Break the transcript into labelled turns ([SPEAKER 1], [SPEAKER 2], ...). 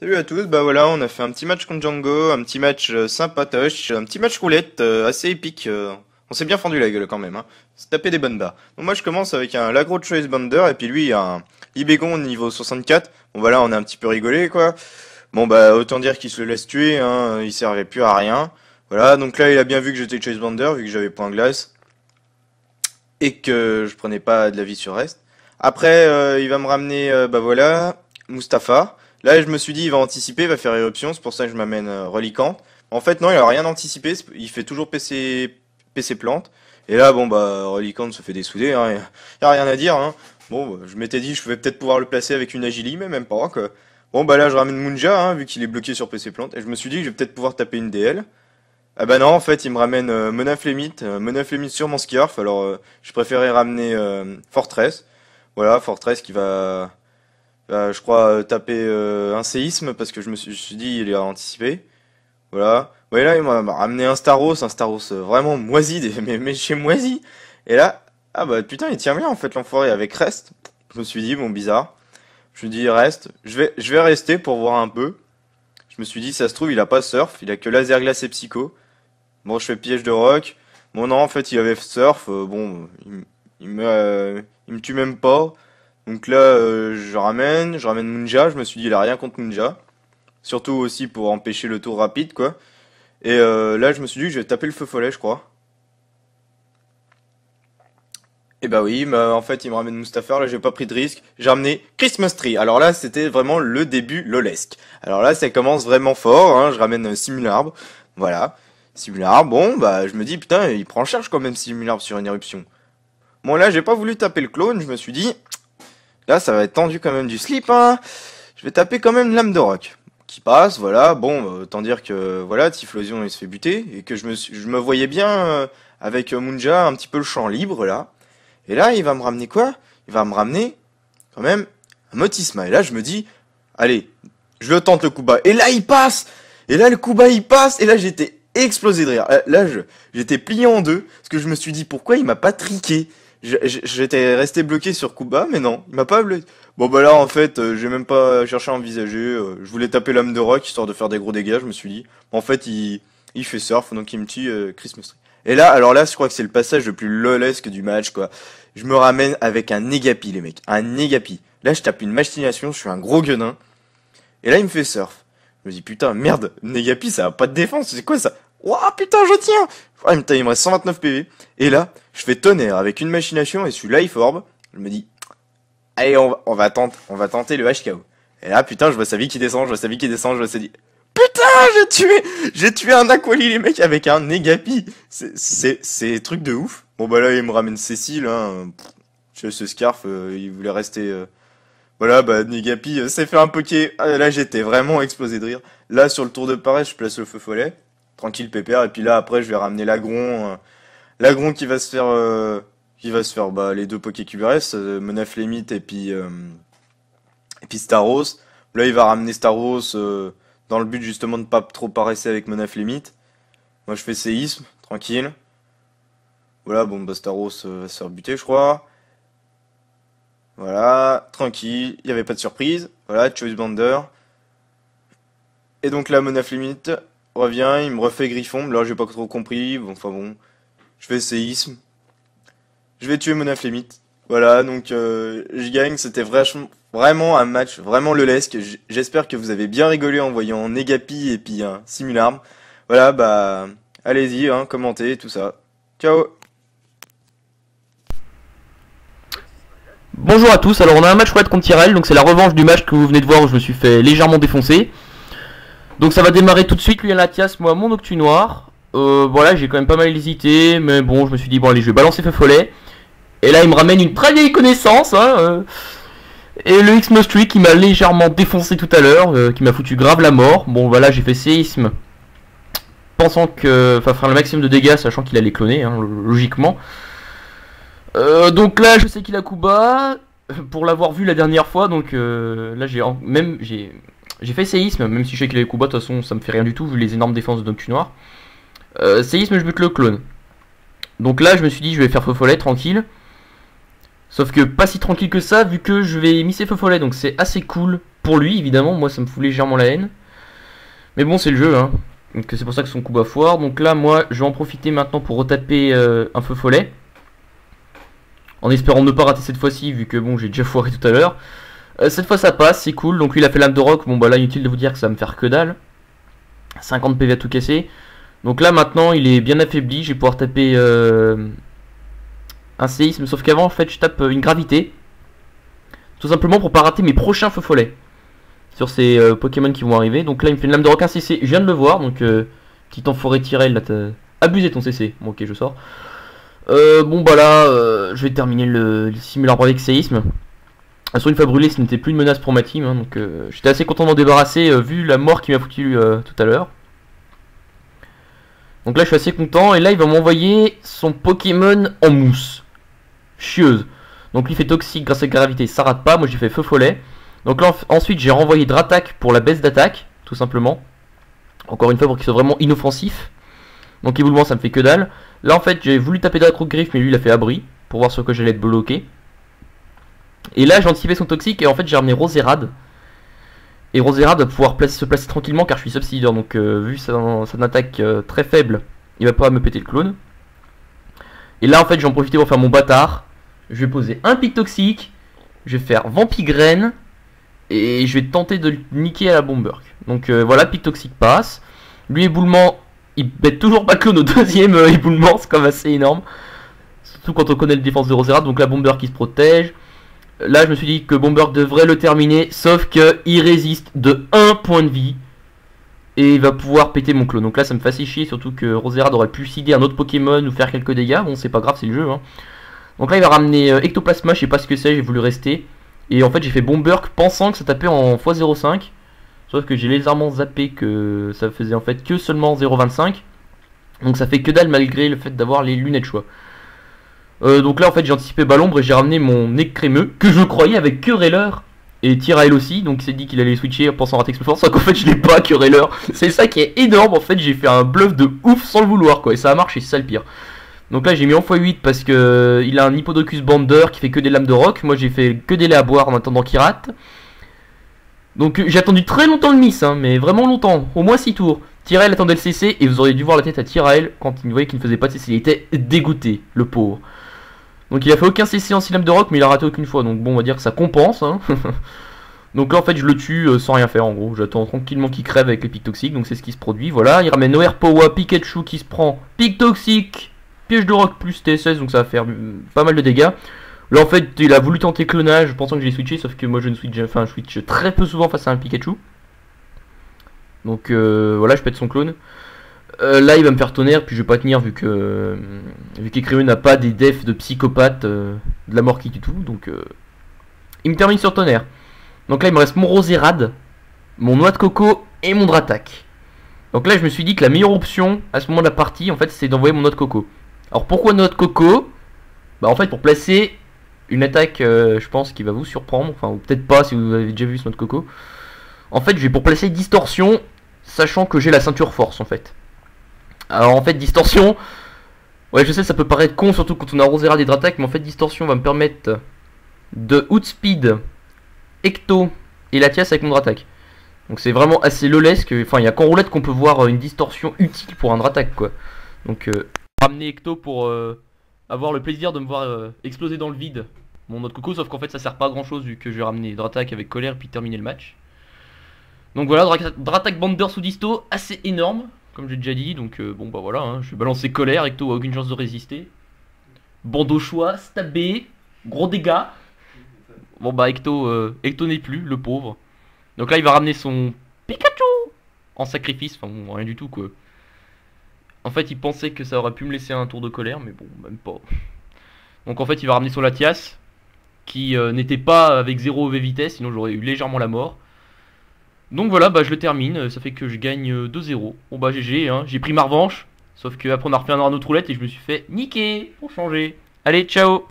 [SPEAKER 1] Salut à tous, bah voilà, on a fait un petit match contre Django, un petit match sympatoche, un petit match roulette assez épique. On s'est bien fendu la gueule quand même, hein. On s'est tapé des bonnes barres. Donc moi je commence avec un Lagro Choice Bonder et puis lui il a un Libégon niveau 64. Bon voilà, on a un petit peu rigolé quoi. Bon bah autant dire qu'il se le laisse tuer, hein, il servait plus à rien. Voilà, donc là il a bien vu que j'étais Choice Bonder vu que j'avais point glace et que je prenais pas de la vie sur reste. Après il va me ramener bah voilà, Mustapha. Là, je me suis dit, il va anticiper, il va faire éruption, c'est pour ça que je m'amène Reliquant. En fait, non, il a rien anticipé, il fait toujours PC plante. Et là, bon, bah, Reliquant se fait dessouder, hein, y a rien à dire, hein. Bon, bah, je m'étais dit, je vais peut-être pouvoir le placer avec une Agili, mais même pas, quoi. Bon, bah là, je ramène Munja, hein, vu qu'il est bloqué sur PC plante. Et je me suis dit, je vais peut-être pouvoir taper une DL. Ah bah non, en fait, il me ramène Monaflémite sur mon Skirf. Alors, je préférais ramener Fortress. Voilà, Fortress qui va je crois taper un séisme parce que je me suis dit il a anticipé. Voilà. Ouais là il m'a ramené un Staros vraiment moisi, mais chez moisi. Et là, ah bah putain il tient bien en fait l'enfoiré avec reste. Je me suis dit bon bizarre. Je me dis reste. Je vais rester pour voir un peu. Je me suis dit ça se trouve il a pas surf, il a que laser glace et psycho. Bon je fais piège de rock. Bon non en fait il avait surf. Bon il me tue même pas. Donc là, je ramène Munja. Je me suis dit, il a rien contre Munja. Surtout aussi pour empêcher le tour rapide, quoi. Et là, je me suis dit, je vais taper le feu follet, je crois. Et bah oui, en fait, il me ramène Mustapha. Là, j'ai pas pris de risque. J'ai ramené Christmas Tree. Alors là, c'était vraiment le début lolesque. Alors là, ça commence vraiment fort, hein. Je ramène Simularbre. Voilà. Simularbre, bon, bah, je me dis, putain, il prend charge quand même Simularbre sur une éruption. Bon, là, j'ai pas voulu taper le clone. Je me suis dit, là, ça va être tendu quand même du slip, hein. Je vais taper quand même Lame de Rock. Qui passe, voilà. Bon, autant dire que, voilà, Typhlosion, il se fait buter. Et que je me voyais bien avec Munja un petit peu le champ libre, là. Et là, il va me ramener quoi? Il va me ramener, quand même, un Motisma. Et là, je me dis, allez, je le tente le coup bas. Et là, il passe! Et là, le coup bas, il passe. Et là, j'étais explosé de rire. Là, j'étais plié en deux. Parce que je me suis dit, pourquoi il m'a pas triqué? J'étais resté bloqué sur Kuba, mais non, il m'a pas bloqué. Bon bah là en fait, j'ai même pas cherché à envisager. Je voulais taper Lame de Rock histoire de faire des gros dégâts, je me suis dit. En fait, il fait surf, donc il me tue Christmas Tree. Et là, alors là, je crois que c'est le passage le plus lolesque du match, quoi. Je me ramène avec un Negapi, les mecs, un Negapi. Là, je tape une machination, je suis un gros gueudin. Et là, il me fait surf. Je me dis putain, merde, Negapi, ça a pas de défense, c'est quoi ça? Ouah putain, je tiens! Ah, putain, il me reste 129 PV. Et là, je fais tonnerre avec une machination et je suis Life Orb. Je me dis, allez, on va tenter le HKO. Et là, putain, je vois sa vie qui descend, je vois sa vie qui descend, je vois sa vie. Putain, j'ai tué un Aquali, les mecs, avec un Negapi. C'est truc de ouf. Bon, bah là, il me ramène Cécile, hein. Ce Scarf, il voulait rester, voilà, bah, Negapi s'est fait un poké. Ah, là, j'étais vraiment explosé de rire. Là, sur le tour de Paris, je place le feu follet. Tranquille, pépère. Et puis là, après, je vais ramener l'Agron. L'Agron qui va se faire bah, les deux Poké qui lui restent, Monaflémite et puis Staros. Là, il va ramener Staros dans le but justement de pas trop paresser avec Monaflémite. Moi, je fais séisme, tranquille. Voilà, bon, bah, Staros va se faire buter, je crois. Voilà, tranquille, il n'y avait pas de surprise. Voilà, Choice Bonder. Et donc là, Monaflémite revient, il me refait Griffon. Là, j'ai pas trop compris. Bon, enfin bon, je fais séisme. Je vais tuer Monaflémite. Voilà, donc je gagne. C'était vraiment un match vraiment lolesque. J'espère que vous avez bien rigolé en voyant Negapi et puis un Simularme. Voilà, bah allez-y, hein, commentez, tout ça. Ciao.
[SPEAKER 2] Bonjour à tous, alors on a un match roulette contre Tyrell, donc c'est la revanche du match que vous venez de voir où je me suis fait légèrement défoncer. Donc ça va démarrer tout de suite, lui à Latias, moi mon Octu Noir. Voilà, j'ai quand même pas mal hésité, mais bon, je me suis dit, bon allez, je vais balancer feu follet. Et là il me ramène une très vieille connaissance, hein, et le X-Mostry qui m'a légèrement défoncé tout à l'heure, qui m'a foutu grave la mort. Bon voilà, j'ai fait séisme, pensant que, enfin faire le maximum de dégâts, sachant qu'il allait cloner, hein, logiquement. Donc là je sais qu'il a coup bas pour l'avoir vu la dernière fois, donc là j'ai fait séisme, même si je sais qu'il a coup bas, de toute façon ça me fait rien du tout vu les énormes défenses de Noctu Noir. Séisme, je bute le clone. Donc là je me suis dit je vais faire feu follet tranquille. Sauf que pas si tranquille que ça vu que je vais misser feu follet, donc c'est assez cool pour lui évidemment, moi ça me fout légèrement la haine. Mais bon c'est le jeu hein. Donc c'est pour ça que son coup bat foire. Donc là moi je vais en profiter maintenant pour retaper un feu follet. En espérant ne pas rater cette fois-ci vu que bon j'ai déjà foiré tout à l'heure. Cette fois ça passe, c'est cool. Donc lui il a fait l'âme de roc, bon bah là inutile de vous dire que ça va me faire que dalle. 50 PV à tout casser. Donc là maintenant il est bien affaibli, je vais pouvoir taper un séisme. Sauf qu'avant en fait je tape une gravité. Tout simplement pour pas rater mes prochains feux follets sur ces Pokémon qui vont arriver. Donc là il me fait une lame de roc, un CC, je viens de le voir. Donc petit enfoiré Tyrell là, t'as abusé ton CC. Bon ok je sors. Bon bah là je vais terminer le simulateur avec séisme. Sur une fois brûlée ce n'était plus une menace pour ma team hein, donc j'étais assez content de m'en débarrasser vu la mort qui m'a foutu tout à l'heure. Donc là je suis assez content et là il va m'envoyer son Pokémon en mousse. Chieuse. Donc lui fait toxique grâce à la gravité, ça rate pas, moi j'ai fait feu follet. Donc là ensuite j'ai renvoyé Dratak pour la baisse d'attaque, tout simplement. Encore une fois pour qu'il soit vraiment inoffensif. Donc éboulement ça me fait que dalle. Là en fait j'ai voulu taper Griffe mais lui il a fait abri pour voir sur quoi j'allais être bloqué. Et là j'ai anticipé son toxique et en fait j'ai ramené Roserade. Et Roserade va pouvoir se placer tranquillement car je suis subsidiaire. Donc vu son attaque très faible, il va pas me péter le clone. Et là en fait j'ai en profité pour faire mon bâtard. Je vais poser un pic toxique. Je vais faire Vampigraine. Et je vais tenter de le niquer à la Bomberg. Donc voilà, pic toxique passe. Lui éboulement, il bête toujours pas clone au deuxième éboulement, c'est quand même assez énorme. Surtout quand on connaît la défense de Roserade. Donc la Bomberg qui se protège. Là je me suis dit que Bomberg devrait le terminer. Sauf qu'il résiste de 1 point de vie. Et il va pouvoir péter mon clone. Donc là ça me fait assez chier. Surtout que Roserade aurait pu seeder un autre Pokémon ou faire quelques dégâts. Bon c'est pas grave, c'est le jeu hein. Donc là il va ramener Ectoplasma, je sais pas ce que c'est, j'ai voulu rester. Et en fait j'ai fait Bomberg pensant que ça tapait en x05. Sauf que j'ai légèrement zappé que ça faisait en fait que seulement 0,25. Donc ça fait que dalle malgré le fait d'avoir les lunettes choix. Donc là en fait j'ai anticipé Balombre et j'ai ramené mon nez crémeux que je croyais avec Querelleur et Tyrael aussi. Donc il s'est dit qu'il allait switcher en pensant rater Explosion. Sauf qu'en fait je l'ai pas Querelleur. C'est ça qui est énorme, en fait j'ai fait un bluff de ouf sans le vouloir quoi. Et ça a marché, c'est ça le pire. Donc là j'ai mis en x8 parce que il a un Hippodocus Bander qui fait que des lames de roc. Moi j'ai fait que des laits à boire en attendant qu'il rate. Donc j'ai attendu très longtemps le miss hein, mais vraiment longtemps, au moins 6 tours. Tyrael attendait le CC et vous auriez dû voir la tête à Tyrael quand il voyait qu'il ne faisait pas de CC. Il était dégoûté, le pauvre. Donc il a fait aucun CC en 6 lames de roc mais il a raté aucune fois. Donc bon on va dire que ça compense hein. Donc là en fait je le tue sans rien faire en gros. J'attends tranquillement qu'il crève avec les pics toxiques. Donc c'est ce qui se produit. Voilà, il ramène Noir Powa, Pikachu qui se prend pic toxique. Piège de roc plus TSS, donc ça va faire pas mal de dégâts. Là en fait il a voulu tenter clonage pensant que j'ai switché, sauf que moi je ne switch, enfin je switch très peu souvent face à un Pikachu. Donc voilà, je pète son clone. Là il va me faire tonnerre, puis je vais pas tenir vu qu'Écrieux n'a pas des defs de psychopathe, de la mort qui tue tout. Donc il me termine sur tonnerre. Donc là il me reste mon Roserade, mon noix de coco et mon Dratak. Donc là je me suis dit que la meilleure option à ce moment de la partie en fait c'est d'envoyer mon noix de coco. Alors pourquoi noix de coco? Bah en fait pour placer une attaque je pense qui va vous surprendre, enfin ou peut-être pas si vous avez déjà vu ce noix de coco. En fait je vais pour placer distorsion, sachant que j'ai la ceinture force en fait. Alors en fait distorsion, ouais je sais ça peut paraître con surtout quand on a Roserade et Dratak, mais en fait distorsion va me permettre de outspeed Ecto et Latias avec mon Dratak. Donc c'est vraiment assez lolesque, enfin il y a qu'en roulette qu'on peut voir une distorsion utile pour un Dratak quoi. Donc ramener Ecto pour avoir le plaisir de me voir exploser dans le vide mon autre coco, sauf qu'en fait ça sert pas à grand chose vu que je vais ramener Dratak avec colère puis terminer le match. Donc voilà, Dratak Bander sous disto, assez énorme comme j'ai déjà dit, donc bon bah voilà, hein, je vais balancer colère, Ecto a aucune chance de résister. Bandeau choix, stabé, gros dégâts. Bon bah Ecto n'est plus, le pauvre. Donc là il va ramener son Pikachu en sacrifice, enfin bon, rien du tout quoi. En fait il pensait que ça aurait pu me laisser un tour de colère, mais bon, même pas. Donc en fait il va ramener son Latias, qui n'était pas avec 0 EV vitesse, sinon j'aurais eu légèrement la mort. Donc voilà, bah je le termine, ça fait que je gagne 2-0. Bon bah GG, hein, j'ai pris ma revanche, sauf que après on a refait un autre roulette et je me suis fait niquer pour changer. Allez, ciao.